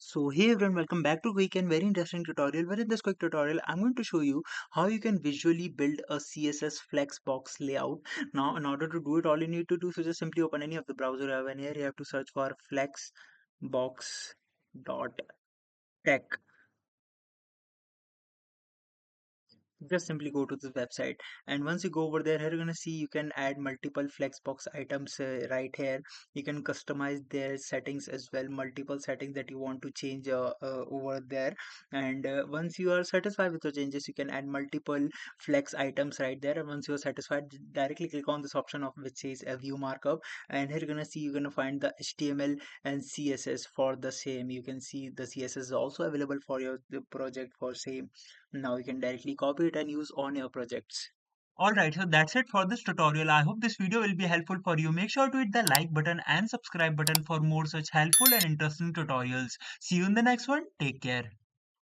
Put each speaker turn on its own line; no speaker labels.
So hey everyone, welcome back to quick and very interesting tutorial. Where in this quick tutorial I'm going to show you how you can visually build a CSS Flexbox layout. Now in order to do it, all you need to do is just simply open any of the browser you have, and here you have to search for flexbox.tech. Just simply go to this website, and once you go over there, here you're gonna see you can add multiple flexbox items right here. You can customize their settings as well, multiple settings that you want to change over there. And once you are satisfied with the changes, you can add multiple flex items right there. And once you are satisfied, directly click on this option of which says a view markup, and here you're gonna see you're gonna find the HTML and CSS for the same. You can see the CSS is also available for your the project for same. Now you can directly copy it and use on your projects. Alright, so that's it for this tutorial. I hope this video will be helpful for you. Make sure to hit the like button and subscribe button for more such helpful and interesting tutorials. See you in the next one. Take care.